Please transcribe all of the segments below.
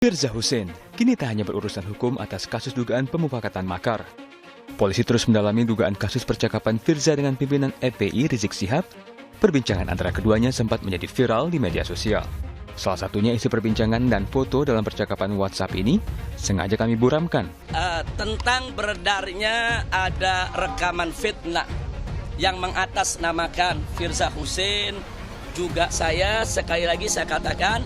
Firza Husein kini tak hanya berurusan hukum atas kasus dugaan pemufakatan makar. Polisi terus mendalami dugaan kasus percakapan Firza dengan pimpinan FPI Rizik Syihab. Perbincangan antara keduanya sempat menjadi viral di media sosial. Salah satunya isi perbincangan dan foto dalam percakapan WhatsApp ini sengaja kami buramkan. Tentang beredarnya ada rekaman fitnah yang mengatasnamakan Firza Husein, juga saya sekali lagi saya katakan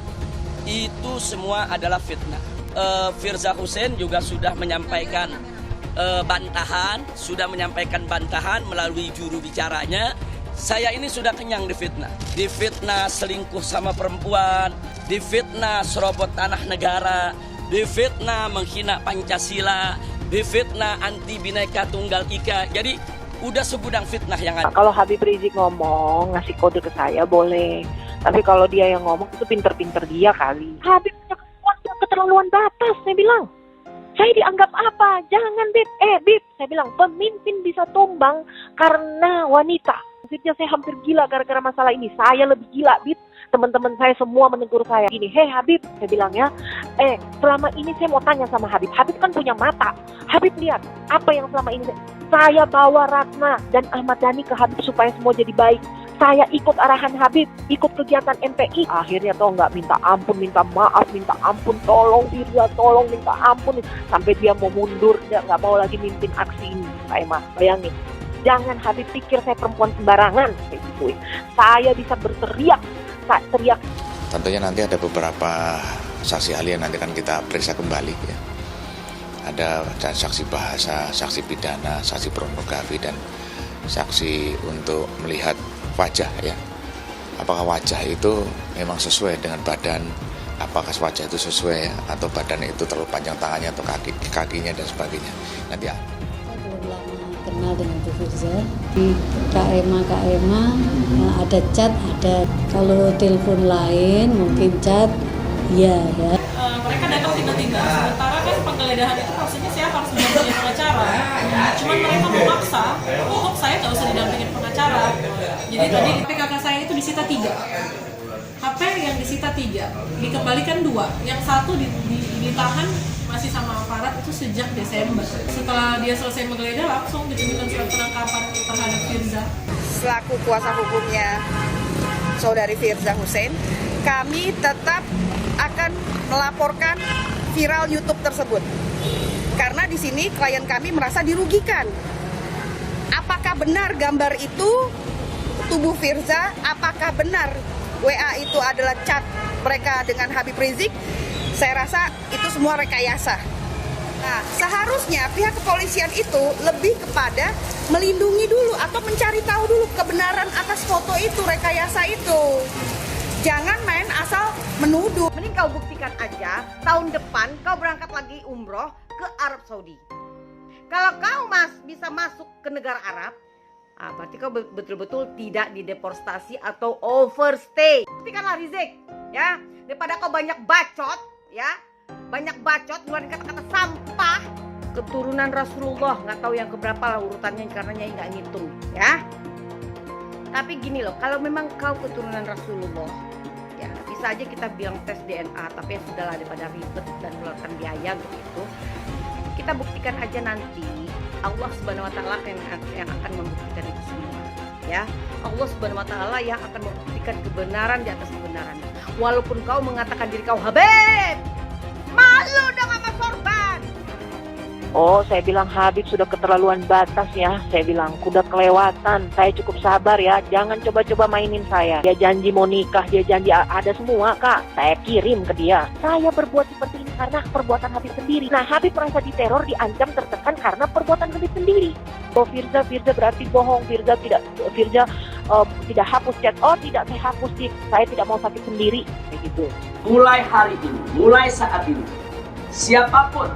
itu semua adalah fitnah. Firza Husein juga sudah menyampaikan bantahan melalui juru bicaranya. Saya ini sudah kenyang difitnah selingkuh sama perempuan, difitnah serobot tanah negara, difitnah menghina Pancasila, difitnah anti Bhinneka Tunggal Ika. Jadi udah segudang fitnah yang ada. Kalau Habib Rizik ngomong ngasih kode ke saya boleh, tapi kalau dia yang ngomong itu pinter-pinter dia kali. Habib punya keterlaluan batas, saya bilang. Saya dianggap apa? Jangan Bib. Bib, saya bilang pemimpin bisa tumbang karena wanita. Maksudnya saya hampir gila gara-gara masalah ini. Saya lebih gila, Bib. Teman-teman saya semua menegur saya. Gini, hei Habib, saya bilang ya. Selama ini saya mau tanya sama Habib. Habib kan punya mata. Habib lihat apa yang selama ini saya bawa Ratna dan Ahmad Dhani ke Habib supaya semua jadi baik. Saya ikut arahan Habib, ikut kegiatan MPI. Akhirnya toh nggak minta ampun, minta maaf, minta ampun, tolong Firza, tolong minta ampun. Sampai dia mau mundur, dia nggak mau lagi mimpin aksi ini. Pak Emma, bayangin. Jangan Habib pikir saya perempuan sembarangan. Kayak gitu. Saya bisa berteriak, teriak. Tentunya nanti ada beberapa saksi ahli yang nanti akan kita periksa kembali ya. Ada saksi bahasa, saksi pidana, saksi pornografi, dan saksi untuk melihat wajah ya. Apakah wajah itu memang sesuai dengan badan, apakah wajah itu sesuai ya, atau badan itu terlalu panjang tangannya atau kakinya dan sebagainya. Nanti ya. Saya belum lama kenal dengan Bu Firza. Di KMA ada chat, ada kalau telepon lain mungkin chat, iya ya. Mereka datang tiba-tiba, sementara kan penggeledahan itu prosesnya saya harus mendampingi pengacara. Cuman mereka memaksa untuk saya nggak usah didampingin pengacara. Jadi tadi HP kakak saya itu disita 3. HP yang disita 3, dikembalikan 2. Yang satu ditahan masih sama aparat itu sejak Desember. Setelah dia selesai menggeledah langsung ditunjukkan surat penangkapan terhadap Firza. Selaku kuasa hukumnya saudari Firza Husein, kami tetap akan melaporkan viral YouTube tersebut. Karena di sini klien kami merasa dirugikan. Apakah benar gambar itu tubuh Firza? Apakah benar WA itu adalah chat mereka dengan Habib Rizik? Saya rasa itu semua rekayasa. Nah, seharusnya pihak kepolisian itu lebih kepada melindungi dulu atau mencari tahu dulu kebenaran atas foto itu, rekayasa itu. Jangan main asal menuduh. Mending kau buktikan aja, tahun depan kau berangkat lagi umroh ke Arab Saudi. Kalau kau bisa masuk ke negara Arab, berarti kau betul-betul tidak dideportasi atau overstay. Buktikanlah Rizik, ya. Daripada kau banyak bacot, ya. Banyak bacot, ngeluarin kata-kata sampah. Keturunan Rasulullah, nggak tahu yang keberapa lah urutannya karena Nyai nggak ngitung, ya. Tapi gini loh, kalau memang kau keturunan Rasulullah, ya bisa aja kita bilang tes DNA, tapi ya sudahlah daripada ribet dan mengeluarkan biaya begitu. Kita buktikan aja nanti, Allah Subhanahu wa taala yang akan membuktikan itu semua. Ya, Allah Subhanahu wa taala yang akan membuktikan kebenaran di atas kebenaran. Walaupun kau mengatakan diri kau Habib, malu dong sama korban. Oh, saya bilang Habib sudah keterlaluan batas ya. Saya bilang udah kelewatan. Saya cukup sabar ya. Jangan coba-coba mainin saya. Dia janji mau nikah, dia janji ada semua, Kak. Saya kirim ke dia. Saya berbuat seperti ini karena perbuatan Habib sendiri. Nah, Habib merasa diteror, diancam, tertekan karena perbuatan Habib sendiri. Oh, Firza berarti bohong. Firza tidak hapus chat. Oh, tidak, saya hapus sih. Saya tidak mau sakit sendiri. Kayak gitu. Mulai hari ini, mulai saat ini, siapapun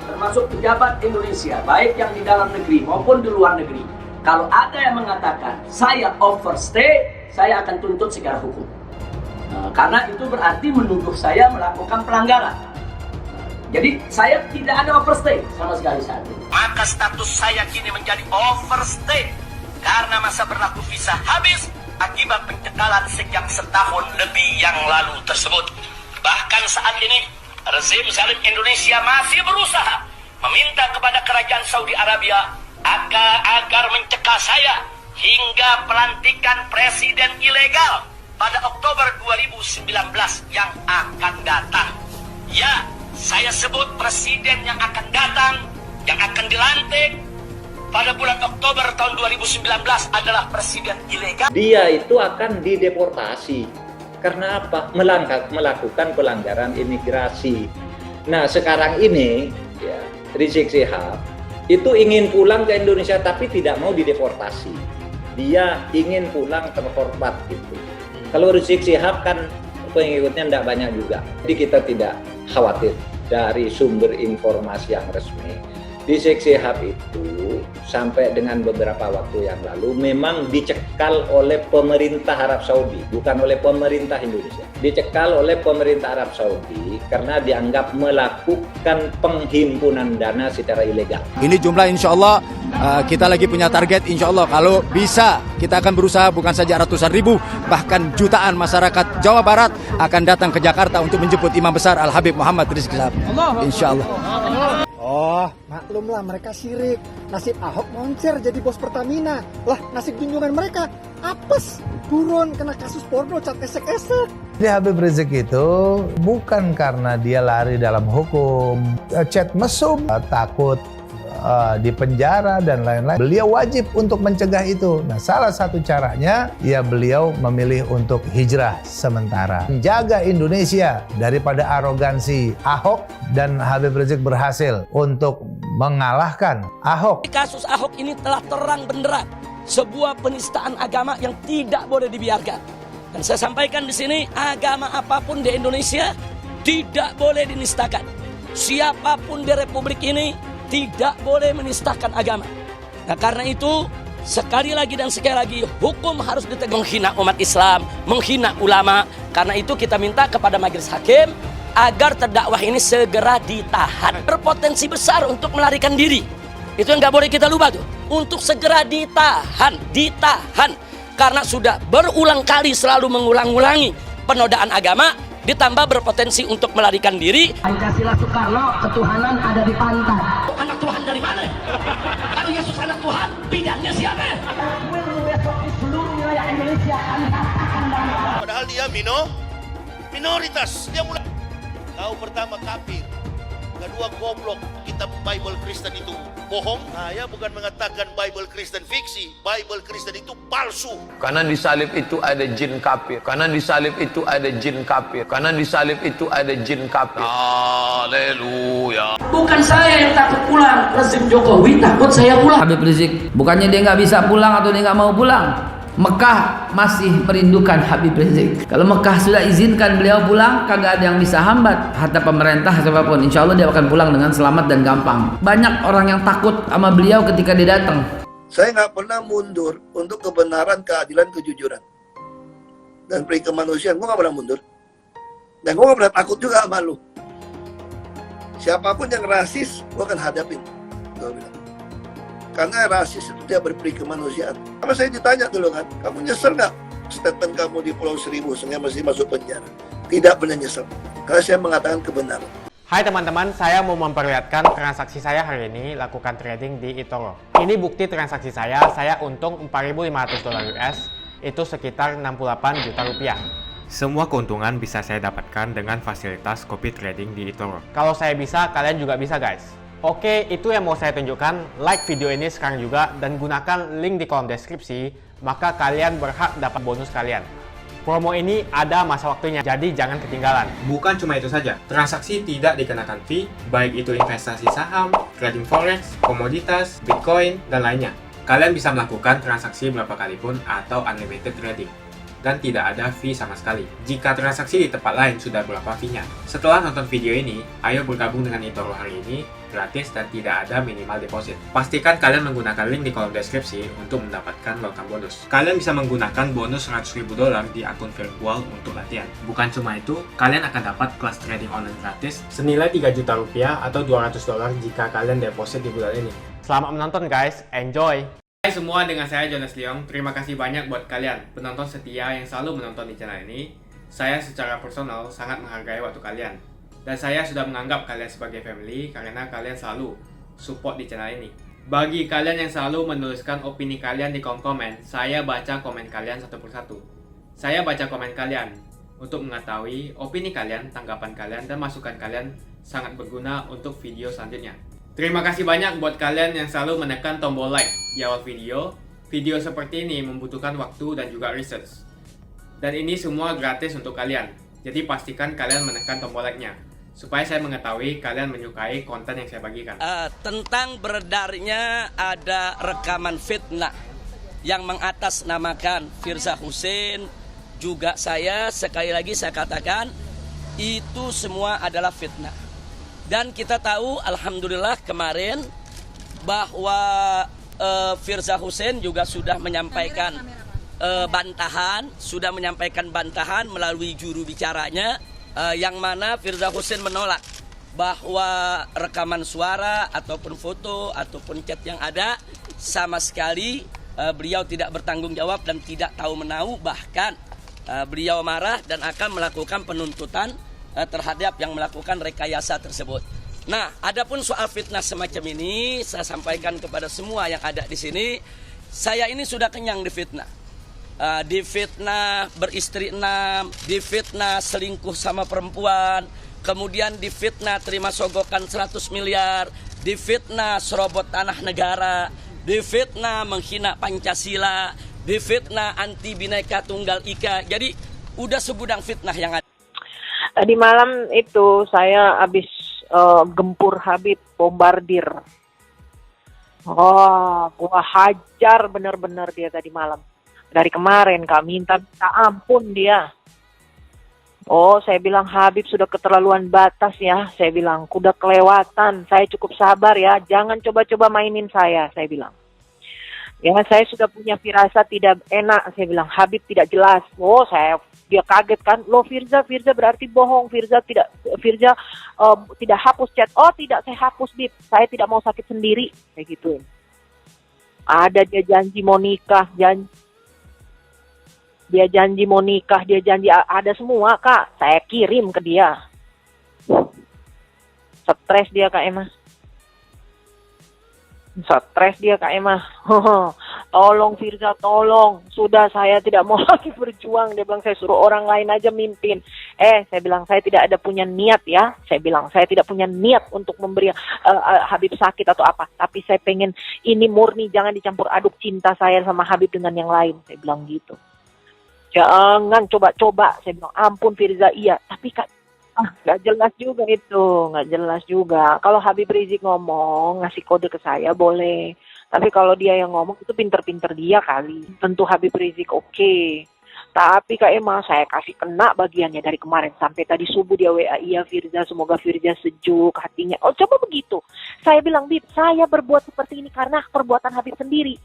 termasuk pejabat Indonesia, baik yang di dalam negeri maupun di luar negeri, kalau ada yang mengatakan saya overstay, saya akan tuntut secara hukum. Karena itu berarti menuduh saya melakukan pelanggaran. Jadi saya tidak ada overstay sama sekali saat ini. Maka status saya kini menjadi overstay karena masa berlaku visa habis akibat pencekalan sejak setahun lebih yang lalu tersebut. Bahkan saat ini rezim zalim Indonesia masih berusaha meminta kepada kerajaan Saudi Arabia agar mencegah saya hingga pelantikan presiden ilegal pada Oktober 2019 yang akan datang. Ya, saya sebut presiden yang akan datang, yang akan dilantik pada bulan Oktober tahun 2019 adalah presiden ilegal. Dia itu akan dideportasi. Karena apa? Melakukan pelanggaran imigrasi. Nah, sekarang ini ya, Rizik Syihab itu ingin pulang ke Indonesia tapi tidak mau dideportasi. Dia ingin pulang terhormat gitu. Kalau Rizik Syihab kan pengikutnya tidak banyak juga. Jadi kita tidak khawatir dari sumber informasi yang resmi. Rizik Syihab itu sampai dengan beberapa waktu yang lalu memang dicekal oleh pemerintah Arab Saudi, bukan oleh pemerintah Indonesia. Dicekal oleh pemerintah Arab Saudi karena dianggap melakukan penghimpunan dana secara ilegal. Ini jumlah insya Allah kita lagi punya target, insya Allah kalau bisa kita akan berusaha bukan saja ratusan ribu, bahkan jutaan masyarakat Jawa Barat akan datang ke Jakarta untuk menjemput Imam Besar Al-Habib Muhammad Rizik Syihab. Insya Allah. Oh, maklumlah mereka syirik. Nasib Ahok moncer jadi bos Pertamina. Lah, nasib junjungan mereka apes, turun kena kasus porno cat esek-esek. Jadi Habib Rizik itu bukan karena dia lari dalam hukum, chat mesum, takut di penjara dan lain-lain. Beliau wajib untuk mencegah itu. Nah, salah satu caranya ya beliau memilih untuk hijrah sementara. Menjaga Indonesia daripada arogansi Ahok, dan Habib Rizik berhasil untuk mengalahkan Ahok. Kasus Ahok ini telah terang benderang sebuah penistaan agama yang tidak boleh dibiarkan. Dan saya sampaikan di sini, agama apapun di Indonesia tidak boleh dinistakan. Siapapun di Republik ini tidak boleh menistakan agama. Nah, karena itu sekali lagi dan sekali lagi hukum harus ditegakkan. Menghina umat Islam, menghina ulama. Karena itu kita minta kepada majelis hakim agar terdakwah ini segera ditahan. Berpotensi besar untuk melarikan diri. Itu yang nggak boleh kita lupa tuh. Untuk segera ditahan. Karena sudah berulang kali selalu mengulang-ulangi penodaan agama, ditambah berpotensi untuk melarikan diri. Pancasila Soekarno, ketuhanan ada di pantat. Anak Tuhan dari mana? Kalau Yesus anak Tuhan, bidangnya siapa? Besok di seluruh wilayah Indonesia kami katakan bahwa padahal dia minoritas. Dia mulai tahu pertama kafir, kedua goblok. Kitab Bible Kristen itu bohong. Saya bukan mengatakan Bible Kristen fiksi, Bible Kristen itu palsu. Karena di salib itu ada jin kafir. Karena di salib itu ada jin kafir. Karena di salib itu ada jin kafir. Haleluya. Bukan saya yang takut pulang, rezim Jokowi takut saya pulang. Habib Rizik, bukannya dia nggak bisa pulang atau dia nggak mau pulang. Mekah masih merindukan Habib Rizik. Kalau Mekah sudah izinkan beliau pulang, kagak ada yang bisa hambat. Hatta pemerintah siapapun, insya Allah dia akan pulang dengan selamat dan gampang. Banyak orang yang takut sama beliau ketika dia datang. Saya nggak pernah mundur untuk kebenaran, keadilan, kejujuran, dan peri kemanusiaan. Gue nggak pernah mundur. Dan gue nggak pernah takut juga sama lu. Siapapun yang rasis, gue akan hadapin. Gue bilang. Karena rasis itu dia berperi kemanusiaan. Apa saya ditanya dulu kan, kamu nyesel nggak statement kamu di Pulau Seribu sehingga mesti masuk penjara? Tidak benar nyesel, karena saya mengatakan kebenaran. Hai teman-teman, saya mau memperlihatkan transaksi saya hari ini lakukan trading di eToro. Ini bukti transaksi saya untung $4.500 US, itu sekitar 68 juta rupiah. Semua keuntungan bisa saya dapatkan dengan fasilitas copy trading di eToro. Kalau saya bisa, kalian juga bisa guys. Oke, itu yang mau saya tunjukkan. Like video ini sekarang juga dan gunakan link di kolom deskripsi, maka kalian berhak dapat bonus kalian. Promo ini ada masa waktunya, jadi jangan ketinggalan. Bukan cuma itu saja, transaksi tidak dikenakan fee, baik itu investasi saham, trading forex, komoditas, bitcoin, dan lainnya. Kalian bisa melakukan transaksi berapa kali pun atau unlimited trading. Dan tidak ada fee sama sekali. Jika transaksi di tempat lain sudah berapa fee-nya. Setelah nonton video ini, ayo bergabung dengan eToro hari ini, gratis dan tidak ada minimal deposit. Pastikan kalian menggunakan link di kolom deskripsi untuk mendapatkan welcome bonus. Kalian bisa menggunakan bonus $100.000 di akun virtual untuk latihan. Bukan cuma itu, kalian akan dapat kelas trading online gratis senilai 3 juta rupiah atau $200 jika kalian deposit di bulan ini. Selamat menonton guys, enjoy! Hai semua, dengan saya Jonas Leong. Terima kasih banyak buat kalian penonton setia yang selalu menonton di channel ini. Saya secara personal sangat menghargai waktu kalian. Dan saya sudah menganggap kalian sebagai family karena kalian selalu support di channel ini. Bagi kalian yang selalu menuliskan opini kalian di kolom komen, saya baca komen kalian satu persatu. Saya baca komen kalian untuk mengetahui opini kalian, tanggapan kalian, dan masukan kalian sangat berguna untuk video selanjutnya. Terima kasih banyak buat kalian yang selalu menekan tombol like di awal video. Video seperti ini membutuhkan waktu dan juga research. Dan ini semua gratis untuk kalian. Jadi pastikan kalian menekan tombol like-nya supaya saya mengetahui kalian menyukai konten yang saya bagikan. Tentang beredarnya ada rekaman fitnah yang mengatasnamakan Firza Husein, juga saya, sekali lagi saya katakan, itu semua adalah fitnah. Dan kita tahu, alhamdulillah kemarin, bahwa Firza Husein juga sudah menyampaikan bantahan melalui juru bicaranya, yang mana Firza Husein menolak bahwa rekaman suara ataupun foto ataupun chat yang ada sama sekali beliau tidak bertanggung jawab dan tidak tahu menahu, bahkan beliau marah dan akan melakukan penuntutan terhadap yang melakukan rekayasa tersebut. Nah, adapun soal fitnah semacam ini saya sampaikan kepada semua yang ada di sini, saya ini sudah kenyang difitnah. Difitnah beristri 6, difitnah selingkuh sama perempuan, kemudian difitnah terima sogokan 100 miliar, difitnah serobot tanah negara, difitnah menghina Pancasila, difitnah anti Bhinneka Tunggal Ika. Jadi udah segudang fitnah yang ada. Tadi malam itu saya habis gempur Habib, bombardir. Gua hajar bener-bener dia tadi malam. Dari kemarin kami minta ampun dia. Saya bilang Habib sudah keterlaluan batas ya. Saya bilang udah kelewatan. Saya cukup sabar ya. Jangan coba-coba mainin saya bilang. Ya, saya sudah punya firasat tidak enak. Saya bilang Habib tidak jelas. Dia kaget kan. Loh Firza berarti bohong. Firza tidak hapus chat. Tidak, saya hapus Bib. Saya tidak mau sakit sendiri. Kayak gituin. Ada dia janji mau nikah, dia janji mau nikah, dia janji ada semua Kak. Saya kirim ke dia. Stres dia Kak Emma. Tolong Firza, tolong. Sudah saya tidak mau lagi berjuang. Dia bilang saya suruh orang lain aja mimpin. Saya bilang saya tidak ada punya niat ya. Saya bilang saya tidak punya niat untuk memberi Habib sakit atau apa. Tapi saya pengen ini murni, jangan dicampur aduk cinta saya sama Habib dengan yang lain. Saya bilang gitu. Jangan coba-coba. Saya bilang ampun Firza, iya. Tapi Kak, nggak jelas juga itu. Nggak jelas juga. Kalau Habib Rizik ngomong, ngasih kode ke saya boleh. Tapi kalau dia yang ngomong, itu pinter-pinter dia kali. Tentu Habib Rizik oke. Tapi Kak Emma, saya kasih kena bagiannya dari kemarin. Sampai tadi subuh dia WA, iya Firza, semoga Firza sejuk hatinya. Coba begitu. Saya bilang, Bib, saya berbuat seperti ini karena perbuatan Habib sendiri.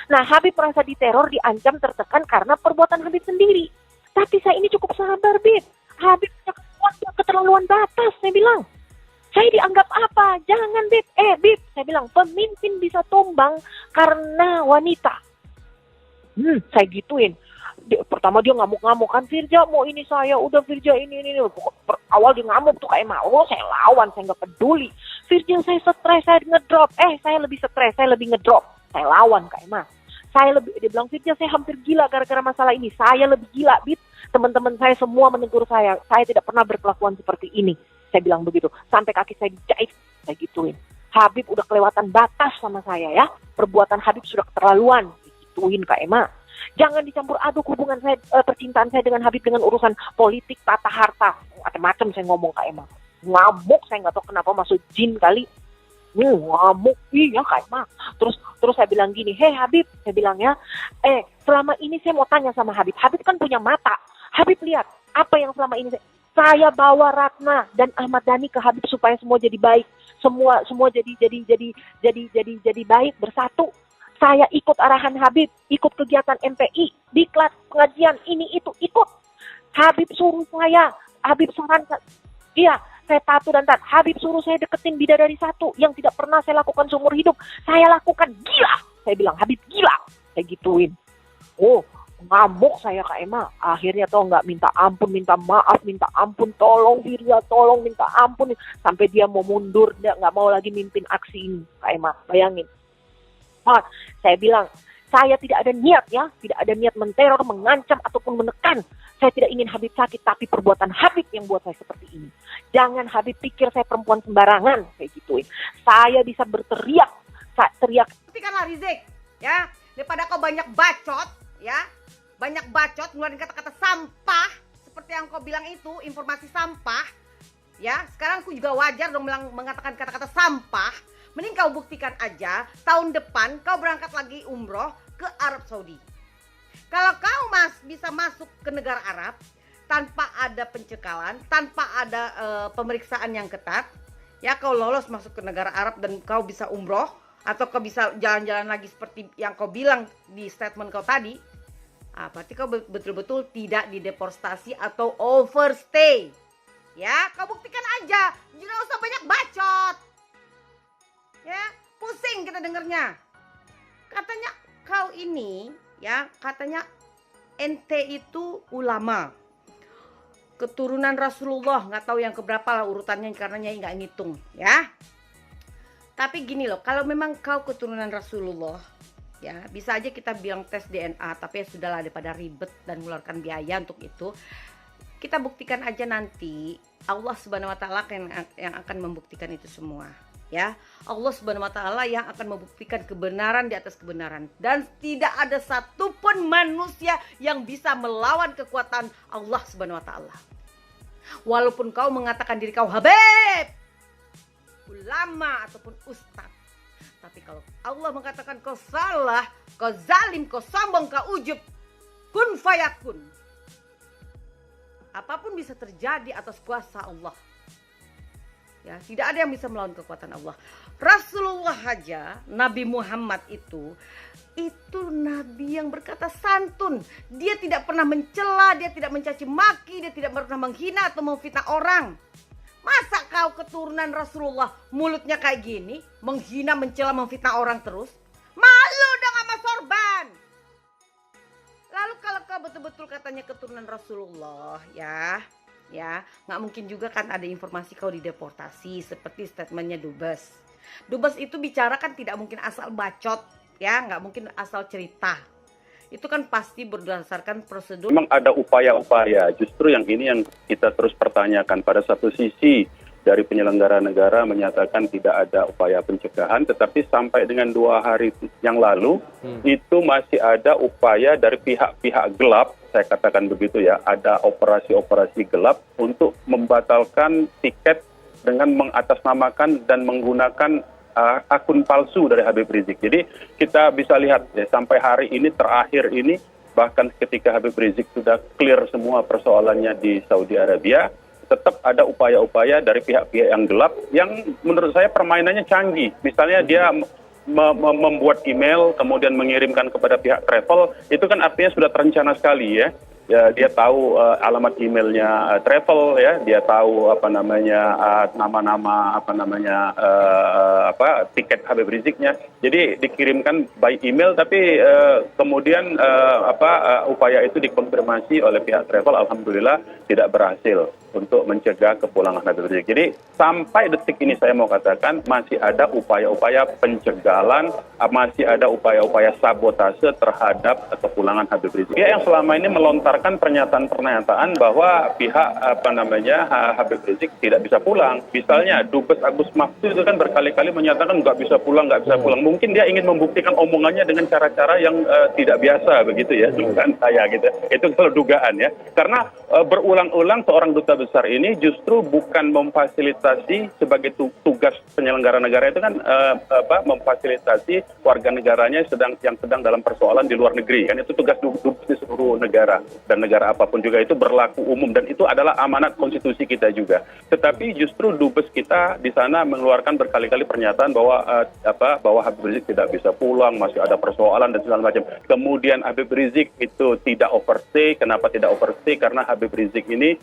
Nah, Habib merasa diteror, diancam, tertekan karena perbuatan Habib sendiri. Tapi saya ini cukup sabar, Bib. Habib keterlaluan batas, saya bilang. Saya dianggap apa? Jangan, Bib. Bib, saya bilang, pemimpin bisa tumbang karena wanita. Saya gituin. Pertama dia ngamuk-ngamuk kan, Firza mau ini saya, udah Firza ini. Awal dia ngamuk tuh kayak mau, saya lawan, saya nggak peduli. Firza saya stres, saya ngedrop. Saya lebih stres, saya lebih ngedrop. Saya lawan Kak Emma. Dia bilang Firza saya hampir gila gara-gara masalah ini. Saya lebih gila, Bib. Teman-teman saya semua menegur saya tidak pernah berkelakuan seperti ini. Saya bilang begitu. Sampai kaki saya dijahit, saya gituin. Habib udah kelewatan batas sama saya ya. Perbuatan Habib sudah keterlaluan. Gituin Kak Emma. Jangan dicampur aduk hubungan saya, percintaan saya dengan Habib dengan urusan politik, tata harta. Macam-macam saya ngomong Kak Emma. Ngamuk, saya nggak tahu kenapa masuk jin kali. Ngamuk, iya Kak Emma. Terus saya bilang gini, hei Habib, saya bilang ya, selama ini saya mau tanya sama Habib. Habib kan punya mata. Habib lihat apa yang selama ini saya bawa Ratna dan Ahmad Dhani ke Habib supaya semua jadi baik, semua jadi baik bersatu. Saya ikut arahan Habib, ikut kegiatan MPI, diklat pengajian ini itu ikut. Habib suruh saya, Habib sarankan, iya. Saya patuh dan taat. Habib suruh saya deketin bidadari satu yang tidak pernah saya lakukan seumur hidup. Saya lakukan, gila. Saya bilang, Habib gila. Saya gituin. Ngamuk saya Kak Emma. Akhirnya nggak minta ampun, minta maaf, minta ampun, tolong Firza, tolong minta ampun. Sampai dia mau mundur, dia nggak mau lagi mimpin aksi ini Kak Emma. Bayangin. Saya bilang, saya tidak ada niat ya, tidak ada niat menteror, mengancam ataupun menekan. Saya tidak ingin Habib sakit, tapi perbuatan Habib yang buat saya seperti ini. Jangan Habib pikir saya perempuan sembarangan, kayak gituin. Saya bisa berteriak, teriak. Buktikanlah Rizik, ya, daripada kau banyak bacot, ya, banyak bacot ngeluarin kata-kata sampah seperti yang kau bilang itu, informasi sampah, ya. Sekarang aku juga wajar dong mengatakan kata-kata sampah. Mending kau buktikan aja, tahun depan kau berangkat lagi umroh ke Arab Saudi. Kalau kau bisa masuk ke negara Arab tanpa ada pencekalan, tanpa ada pemeriksaan yang ketat, ya kau lolos masuk ke negara Arab dan kau bisa umroh atau kau bisa jalan-jalan lagi seperti yang kau bilang di statement kau tadi, berarti kau betul-betul tidak dideportasi atau overstay. Ya, kau buktikan aja, jangan usah banyak bacot. Ya, pusing kita dengernya. Katanya kau ini, ya, katanya ente itu ulama, keturunan Rasulullah, nggak tahu yang keberapa lah urutannya karena Nyai nggak ngitung, ya. Tapi gini loh, kalau memang kau keturunan Rasulullah, ya bisa aja kita bilang tes DNA, tapi ya sudahlah daripada ribet dan mengeluarkan biaya untuk itu. Kita buktikan aja nanti, Allah Subhanahu wa taala yang akan membuktikan itu semua. Ya, Allah Subhanahu wa taala yang akan membuktikan kebenaran di atas kebenaran, dan tidak ada satupun manusia yang bisa melawan kekuatan Allah Subhanahu wa taala. Walaupun kau mengatakan diri kau Habib, ulama ataupun ustaz, tapi kalau Allah mengatakan kau salah, kau zalim, kau sombong, kau ujub, kun fayakun. Apapun bisa terjadi atas kuasa Allah. Ya, tidak ada yang bisa melawan kekuatan Allah. Rasulullah aja, Nabi Muhammad itu nabi yang berkata santun. Dia tidak pernah mencela, dia tidak mencaci maki, dia tidak pernah menghina atau memfitnah orang. Masa kau keturunan Rasulullah mulutnya kayak gini, menghina, mencela, memfitnah orang terus? Malu dong sama sorban. Lalu kalau kau betul-betul katanya keturunan Rasulullah, ya nggak mungkin juga kan ada informasi kau dideportasi seperti statementnya Dubes. Dubes itu bicara kan tidak mungkin asal bacot, ya, nggak mungkin asal cerita. Itu kan pasti berdasarkan prosedur. Memang ada upaya-upaya, justru yang ini yang kita terus pertanyakan. Pada satu sisi dari penyelenggara negara menyatakan tidak ada upaya pencegahan, tetapi sampai dengan 2 hari yang lalu itu masih ada upaya dari pihak-pihak gelap, saya katakan begitu ya, ada operasi-operasi gelap untuk membatalkan tiket dengan mengatasnamakan dan menggunakan akun palsu dari Habib Rizik. Jadi kita bisa lihat ya, sampai hari ini terakhir ini, bahkan ketika Habib Rizik sudah clear semua persoalannya di Saudi Arabia, tetap ada upaya-upaya dari pihak-pihak yang gelap yang menurut saya permainannya canggih. Misalnya dia membuat email kemudian mengirimkan kepada pihak travel, itu kan artinya sudah terencana sekali ya. Ya, dia tahu alamat emailnya travel ya, dia tahu nama-nama tiket Habib Riziknya. Jadi dikirimkan by email, tapi kemudian upaya itu dikonfirmasi oleh pihak travel, alhamdulillah tidak berhasil untuk mencegah kepulangan Habib Rizik. Jadi sampai detik ini saya mau katakan masih ada upaya-upaya pencegahan, masih ada upaya-upaya sabotase terhadap kepulangan Habib Rizik. Dia yang selama ini melontarkan pernyataan-pernyataan bahwa pihak Habib Rizik tidak bisa pulang. Misalnya Dubes Agus Maftu itu kan berkali-kali menyatakan nggak bisa pulang. Mungkin dia ingin membuktikan omongannya dengan cara-cara yang tidak biasa begitu ya, dugaan saya gitu. Itu kalau dugaan ya. Karena berulang-ulang seorang duta besar ini justru bukan memfasilitasi sebagai tugas penyelenggara negara itu kan memfasilitasi warga negaranya yang sedang dalam persoalan di luar negeri kan, itu tugas dubes di seluruh negara, dan negara apapun juga itu berlaku umum, dan itu adalah amanat konstitusi kita juga. Tetapi justru dubes kita di sana mengeluarkan berkali-kali pernyataan bahwa Habib Rizik tidak bisa pulang, masih ada persoalan dan segala macam. Kemudian Habib Rizik itu tidak overstay. Kenapa tidak overstay? Karena Habib Rizik ini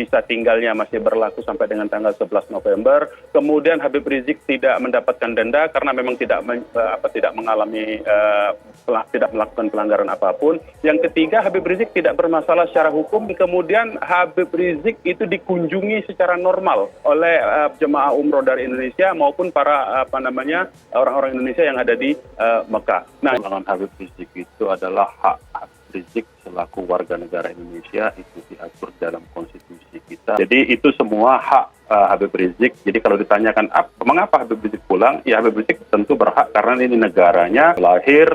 visa tinggalnya masih berlaku sampai dengan tanggal 11 November. Kemudian Habib Rizik tidak mendapatkan denda karena memang tidak mengalami tidak melakukan pelanggaran apapun. Yang ketiga, Habib Rizik tidak bermasalah secara hukum. Kemudian Habib Rizik itu dikunjungi secara normal oleh jemaah umroh dari Indonesia maupun para orang-orang Indonesia yang ada di Mekah. Nah, Habib Rizik itu adalah hak Habib Rizik selaku warga negara Indonesia, itu diatur dalam konstitusi kita. Jadi itu semua hak Habib Rizik. Jadi kalau ditanyakan mengapa Habib Rizik pulang, ya Habib Rizik tentu berhak karena ini negaranya, lahir,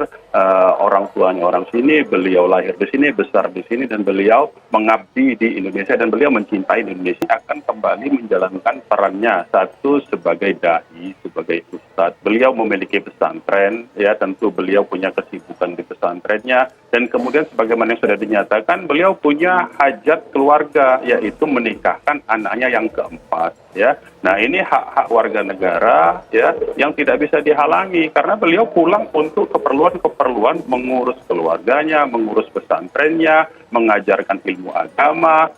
orang tuanya orang sini, beliau lahir di sini, besar di sini, dan beliau mengabdi di Indonesia dan beliau mencintai Indonesia, akan kembali menjalankan perannya, satu sebagai dai, sebagai ustadz. Beliau memiliki pesantren, ya tentu beliau punya kesibukan di pesantrennya, dan kemudian sebagaimana yang sudah dinyatakan, beliau punya hajat keluarga, yaitu menikahkan anaknya yang keempat. Ya, nah ini hak-hak warga negara ya yang tidak bisa dihalangi karena beliau pulang untuk keperluan mengurus keluarganya, mengurus pesantrennya, mengajarkan ilmu agama,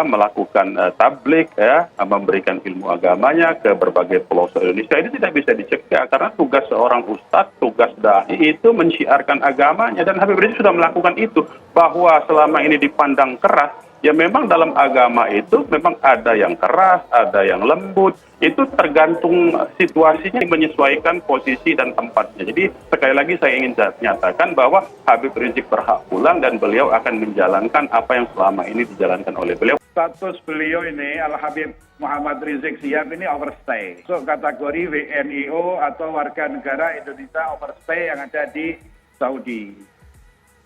melakukan tablik ya, memberikan ilmu agamanya ke berbagai pelosok Indonesia. Ini tidak bisa dicegah karena tugas seorang ustadz, tugas dai itu menyiarkan agamanya, dan Habib Rizik sudah melakukan itu. Bahwa selama ini dipandang keras, ya memang dalam agama itu memang ada yang keras, ada yang lembut. Itu tergantung situasinya, menyesuaikan posisi dan tempatnya. Jadi sekali lagi saya ingin nyatakan bahwa Habib Rizik berhak pulang dan beliau akan menjalankan apa yang selama ini dijalankan oleh beliau. Status beliau ini, Al-Habib Muhammad Rizik Syihab ini overstay. So kategori WNIO atau warga negara Indonesia overstay yang ada di Saudi.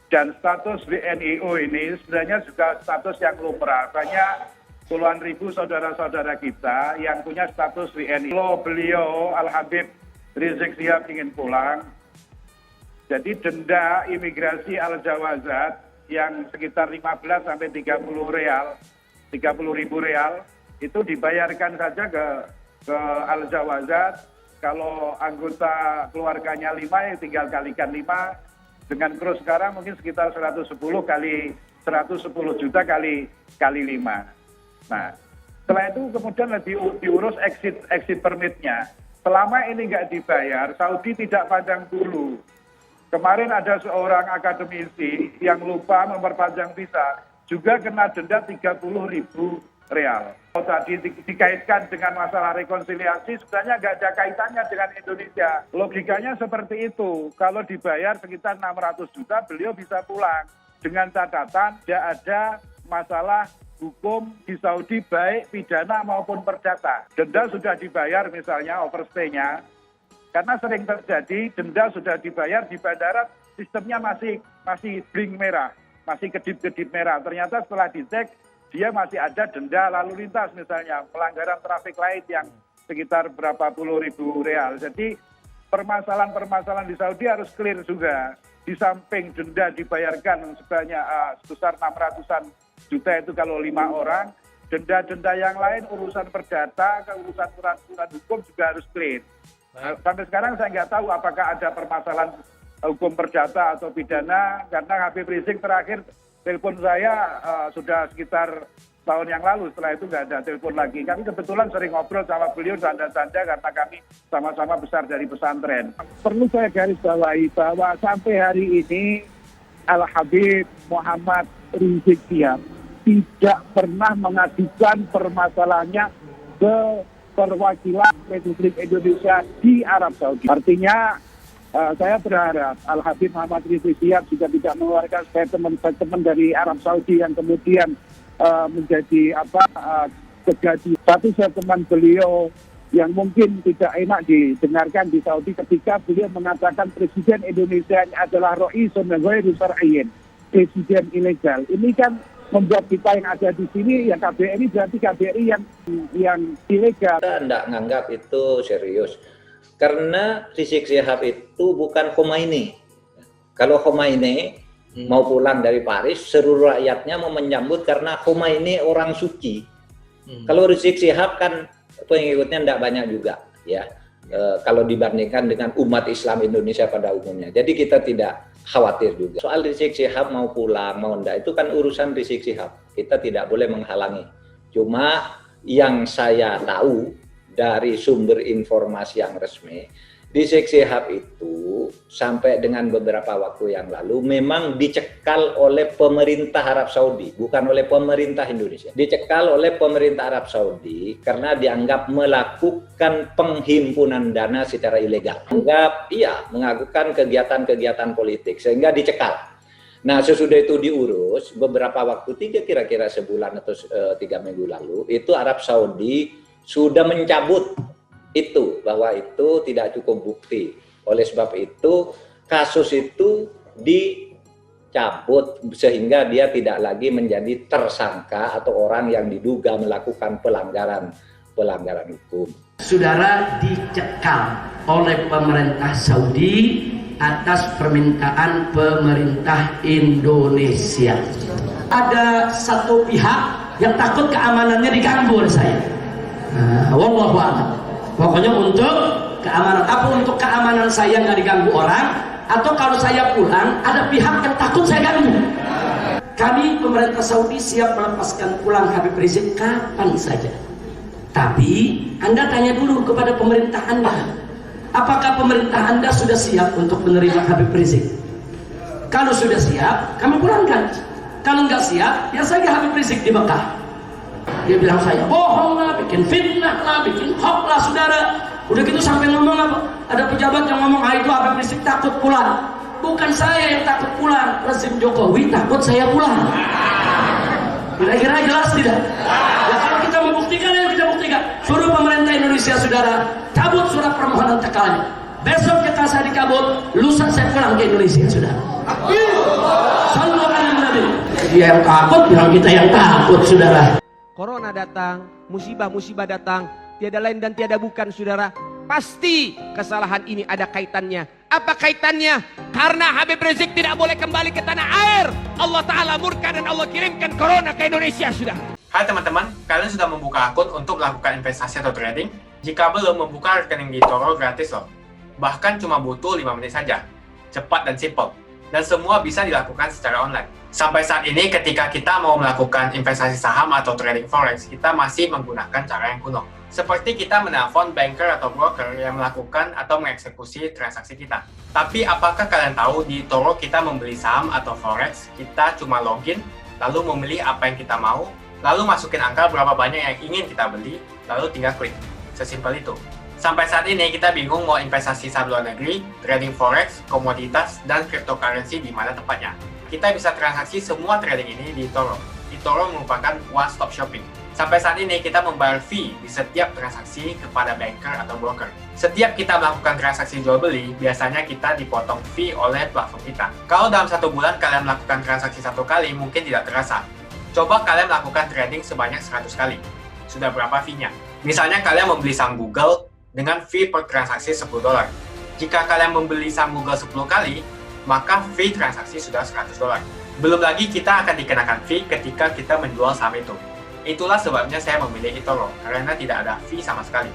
Dan status WNIO ini sebenarnya juga status yang lumrah. Banyak puluhan ribu saudara-saudara kita yang punya status WNI. Kalau beliau Al-Habib Rizik Syihab ingin pulang, jadi denda imigrasi Al-Jawazat yang sekitar 15 sampai 30 ribu real itu dibayarkan saja ke Al-Jawazat. Kalau anggota keluarganya 5 ya tinggal kalikan 5. Dengan kurs sekarang mungkin sekitar 110 juta kali 5. Nah, setelah itu kemudian diurus exit permitnya. Selama ini nggak dibayar, Saudi tidak pandang bulu. Kemarin ada seorang akademisi yang lupa memperpanjang visa, juga kena denda 30.000 real. Kalau tadi dikaitkan dengan masalah rekonsiliasi, sebenarnya nggak ada kaitannya dengan Indonesia. Logikanya seperti itu. Kalau dibayar sekitar 600 juta, beliau bisa pulang. Dengan catatan, tidak ada masalah hukum di Saudi baik pidana maupun perdata. Denda sudah dibayar misalnya overstay-nya. Karena sering terjadi denda sudah dibayar di bandara, sistemnya masih blink merah, masih kedip-kedip merah. Ternyata setelah dicek dia masih ada denda lalu lintas misalnya, pelanggaran traffic light yang sekitar berapa puluh ribu real. Jadi permasalahan-permasalahan di Saudi harus clear juga. Di samping denda dibayarkan sebanyak sebesar 600-an juta itu kalau 5 orang, denda-denda yang lain urusan perdata, urusan surat-surat hukum juga harus clear. Sampai sekarang saya nggak tahu apakah ada permasalahan hukum perdata atau pidana, karena Habib Rizik terakhir telepon saya sudah sekitar tahun yang lalu, setelah itu nggak ada telepon lagi. Kami kebetulan sering ngobrol sama beliau canda-canda karena kami sama-sama besar dari pesantren. Perlu saya garis bawahi bahwa sampai hari ini Al-Habib Muhammad Rizik Syihab tidak pernah mengajukan permasalahannya ke perwakilan Republik Indonesia di Arab Saudi. Artinya saya berharap Al-Habib Muhammad Rizik Syihab juga tidak mengeluarkan statement dari Arab Saudi yang kemudian menjadi terjadi satu statement beliau yang mungkin tidak enak didengarkan di Saudi ketika beliau mengatakan Presiden Indonesia adalah Ra'isun Ghairu Syar'iyyin, presiden ilegal. Ini kan membuat kita yang ada di sini yang KBRI berarti KBRI yang ilegal. Kita tidak menganggap itu serius karena Rizik Syihab itu bukan Khomeini. Kalau Khomeini mau pulang dari Paris, seluruh rakyatnya mau menyambut karena Khomeini orang suci. Kalau Rizik Syihab kan pengikutnya tidak banyak juga, ya. Kalau dibandingkan dengan umat Islam Indonesia pada umumnya. Jadi kita tidak khawatir juga. Soal Rizik Syihab mau pulang, mau enggak, itu kan urusan Rizik Syihab. Kita tidak boleh menghalangi. Cuma yang saya tahu dari sumber informasi yang resmi, Rizik Syihab itu sampai dengan beberapa waktu yang lalu memang dicekal oleh pemerintah Arab Saudi, bukan oleh pemerintah Indonesia. Dicekal oleh pemerintah Arab Saudi karena dianggap melakukan penghimpunan dana secara ilegal. Melakukan kegiatan-kegiatan politik sehingga dicekal. Nah, sesudah itu diurus beberapa waktu, kira-kira sebulan atau 3 minggu lalu, itu Arab Saudi sudah mencabut itu, bahwa itu tidak cukup bukti. Oleh sebab itu kasus itu dicabut sehingga dia tidak lagi menjadi tersangka atau orang yang diduga melakukan pelanggaran hukum. Saudara dicekal oleh pemerintah Saudi atas permintaan pemerintah Indonesia. Ada satu pihak yang takut keamanannya diganggu oleh saya. Wallahu a'lam. Pokoknya untuk keamanan, apa untuk keamanan saya nggak diganggu orang, atau kalau saya pulang ada pihak yang takut saya ganggu. Kami pemerintah Saudi siap melepaskan pulang Habib Rizik kapan saja. Tapi Anda tanya dulu kepada pemerintah Anda, apakah pemerintah Anda sudah siap untuk menerima Habib Rizik? Kalau sudah siap, kami pulangkan. Kalau nggak siap, ya saja Habib Rizik di Mekah. Dia bilang saya bohong lah, bikin fitnah lah, bikin hoax lah, saudara. Udah gitu sampai ngomong apa? Ada pejabat yang ngomong, itu Habib Rizik takut pulang. Bukan saya yang takut pulang, rezim Jokowi takut saya pulang. Kira-kira jelas tidak? Ya kalau kita membuktikan, ya kita buktikan. Suruh pemerintah Indonesia, saudara, cabut surat permohonan tekalnya. Besok kita saya dikabut, lusa saya pulang ke Indonesia, saudara. Sallu ala Nabi. Dia yang takut, bilang kita yang takut, saudara. Corona datang, musibah-musibah datang, tiada lain dan tiada bukan, saudara. Pasti kesalahan ini ada kaitannya. Apa kaitannya? Karena Habib Rizik tidak boleh kembali ke tanah air. Allah Ta'ala murka dan Allah kirimkan corona ke Indonesia, saudara. Hai teman-teman, kalian sudah membuka akun untuk melakukan investasi atau trading? Jika belum, membuka rekening di eToro gratis loh. Bahkan cuma butuh 5 menit saja. Cepat dan simple. Dan semua bisa dilakukan secara online. Sampai saat ini ketika kita mau melakukan investasi saham atau trading forex, kita masih menggunakan cara yang kuno. Seperti kita menelpon banker atau broker yang melakukan atau mengeksekusi transaksi kita. Tapi apakah kalian tahu di eToro kita membeli saham atau forex, kita cuma login, lalu memilih apa yang kita mau, lalu masukin angka berapa banyak yang ingin kita beli, lalu tinggal klik. Sesimpel itu. Sampai saat ini kita bingung mau investasi saham luar negeri, trading forex, komoditas, dan cryptocurrency di mana tepatnya. Kita bisa transaksi semua trading ini di eToro. eToro merupakan one-stop shopping. Sampai saat ini kita membayar fee di setiap transaksi kepada banker atau broker. Setiap kita melakukan transaksi jual beli, biasanya kita dipotong fee oleh platform kita. Kalau dalam 1 bulan kalian melakukan transaksi 1 kali, mungkin tidak terasa. Coba kalian melakukan trading sebanyak 100 kali. Sudah berapa fee-nya? Misalnya kalian membeli saham Google dengan fee per transaksi $10. Jika kalian membeli saham Google 10 kali, maka fee transaksi sudah $100. Belum lagi kita akan dikenakan fee ketika kita menjual saham itu. Itulah sebabnya saya memilih eToro, karena tidak ada fee sama sekali.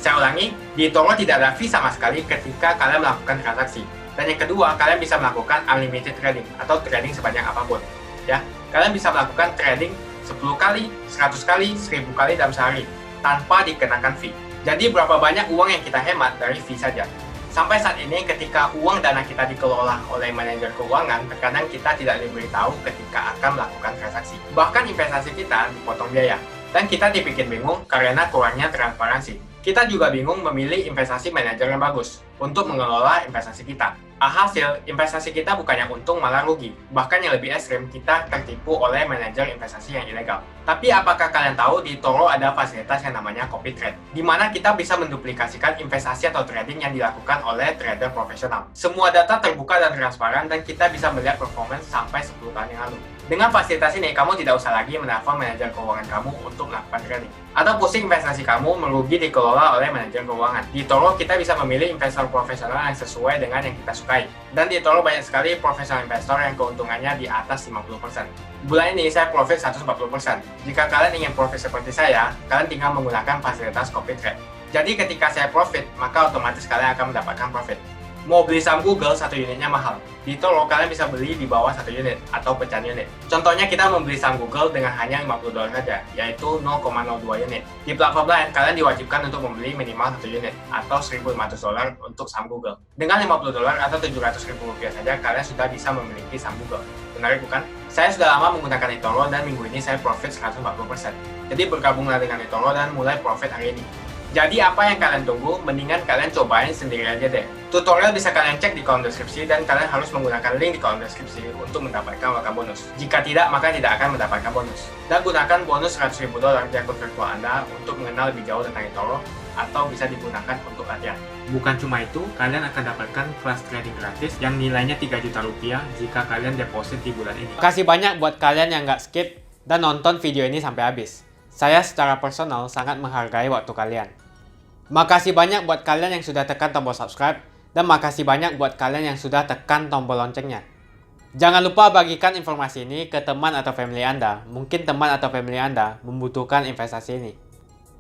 Saya ulangi, di eToro tidak ada fee sama sekali ketika kalian melakukan transaksi. Dan yang kedua, kalian bisa melakukan unlimited trading atau trading sebanyak apapun. Ya, kalian bisa melakukan trading 10 kali, 100 kali, 1000 kali dalam sehari tanpa dikenakan fee. Jadi berapa banyak uang yang kita hemat dari fee saja. Sampai saat ini ketika uang dana kita dikelola oleh manajer keuangan, terkadang kita tidak diberitahu ketika akan melakukan transaksi. Bahkan investasi kita dipotong biaya. Dan kita dibikin bingung karena kurangnya transparansi. Kita juga bingung memilih investasi manajer yang bagus untuk mengelola investasi kita. Alhasil, investasi kita bukannya untung malah rugi. Bahkan yang lebih ekstrim, kita tertipu oleh manajer investasi yang ilegal. Tapi apakah kalian tahu di eToro ada fasilitas yang namanya copy trade, di mana kita bisa menduplikasikan investasi atau trading yang dilakukan oleh trader profesional. Semua data terbuka dan transparan dan kita bisa melihat performance sampai 10 tahun yang lalu. Dengan fasilitas ini, kamu tidak usah lagi menelpon manajer keuangan kamu untuk melakukan trading. Atau pusing investasi kamu merugi dikelola oleh manajer keuangan. Di eToro, kita bisa memilih investor profesional yang sesuai dengan yang kita sukai. Dan di eToro banyak sekali profesional investor yang keuntungannya di atas 50%. Bulan ini saya profit 140%. Jika kalian ingin profit seperti saya, kalian tinggal menggunakan fasilitas copy trade. Jadi ketika saya profit, maka otomatis kalian akan mendapatkan profit. Mau beli saham Google, 1 unitnya mahal. Di eToro kalian bisa beli di bawah 1 unit atau pecahan unit. Contohnya kita membeli saham Google dengan hanya $50 saja, yaitu 0,02 unit. Di platform lain, kalian diwajibkan untuk membeli minimal 1 unit atau $1.500 untuk saham Google. Dengan $50 atau Rp700.000 saja, kalian sudah bisa memiliki saham Google. Menarik bukan? Saya sudah lama menggunakan eToro dan minggu ini saya profit 140%. Jadi bergabunglah dengan eToro dan mulai profit hari ini. Jadi apa yang kalian tunggu? Mendingan kalian cobain sendiri aja deh. Tutorial bisa kalian cek di kolom deskripsi dan kalian harus menggunakan link di kolom deskripsi untuk mendapatkan welcome bonus. Jika tidak, maka tidak akan mendapatkan bonus. Dan gunakan bonus $100.000 di akun virtual Anda untuk mengenal lebih jauh tentang eToro atau bisa digunakan untuk latihan. Bukan cuma itu, kalian akan dapatkan kelas trading gratis yang nilainya Rp3 juta jika kalian deposit di bulan ini. Makasih banyak buat kalian yang nggak skip dan nonton video ini sampai habis. Saya secara personal sangat menghargai waktu kalian. Makasih banyak buat kalian yang sudah tekan tombol subscribe dan makasih banyak buat kalian yang sudah tekan tombol loncengnya. Jangan lupa bagikan informasi ini ke teman atau family Anda. Mungkin teman atau family Anda membutuhkan investasi ini.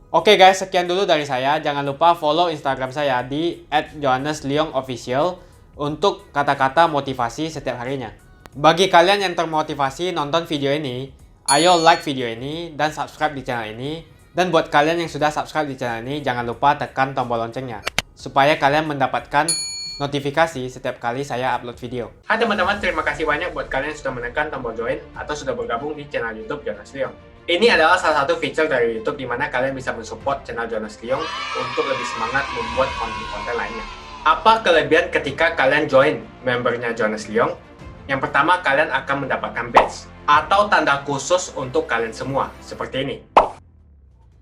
Oke guys, sekian dulu dari saya. Jangan lupa follow Instagram saya di @johannesleongofficial untuk kata-kata motivasi setiap harinya. Bagi kalian yang termotivasi nonton video ini, ayo like video ini dan subscribe di channel ini. Dan buat kalian yang sudah subscribe di channel ini, jangan lupa tekan tombol loncengnya supaya kalian mendapatkan notifikasi setiap kali saya upload video. Hai teman-teman, terima kasih banyak buat kalian yang sudah menekan tombol join atau sudah bergabung di channel YouTube Jonas Leong. Ini adalah salah satu fitur dari YouTube di mana kalian bisa mensupport channel Jonas Leong untuk lebih semangat membuat konten-konten lainnya. Apa kelebihan ketika kalian join membernya Jonas Leong? Yang pertama, kalian akan mendapatkan badge atau tanda khusus untuk kalian semua, seperti ini.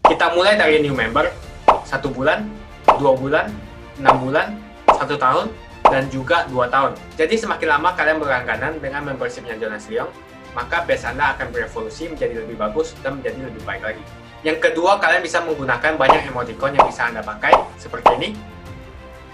Kita mulai dari new member, 1 bulan, 2 bulan, 6 bulan, 1 tahun, dan juga 2 tahun. Jadi semakin lama kalian berlangganan dengan membershipnya Jonas Leong, maka base Anda akan berevolusi menjadi lebih bagus dan menjadi lebih baik lagi. Yang kedua, kalian bisa menggunakan banyak emoticon yang bisa Anda pakai, seperti ini.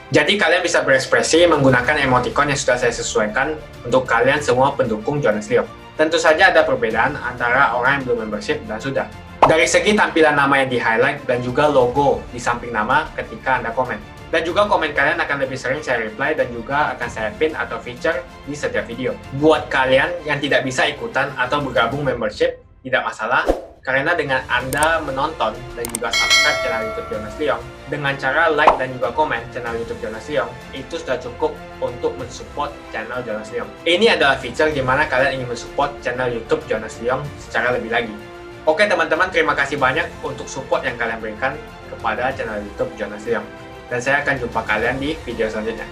Jadi kalian bisa berekspresi menggunakan emoticon yang sudah saya sesuaikan untuk kalian semua pendukung Jonas Leong. Tentu saja ada perbedaan antara orang yang belum membership dan sudah. Dari segi tampilan nama yang di-highlight dan juga logo di samping nama ketika Anda komen. Dan juga komen kalian akan lebih sering saya reply dan juga akan saya pin atau feature di setiap video. Buat kalian yang tidak bisa ikutan atau bergabung membership, tidak masalah. Karena dengan Anda menonton dan juga subscribe channel YouTube Jonas Leong, dengan cara like dan juga komen channel YouTube Jonas Leong, itu sudah cukup untuk mensupport channel Jonas Leong. Ini adalah feature di mana kalian ingin mensupport channel YouTube Jonas Leong secara lebih lagi. Oke teman-teman, terima kasih banyak untuk support yang kalian berikan kepada channel YouTube Jonas Leong. Dan saya akan jumpa kalian di video selanjutnya.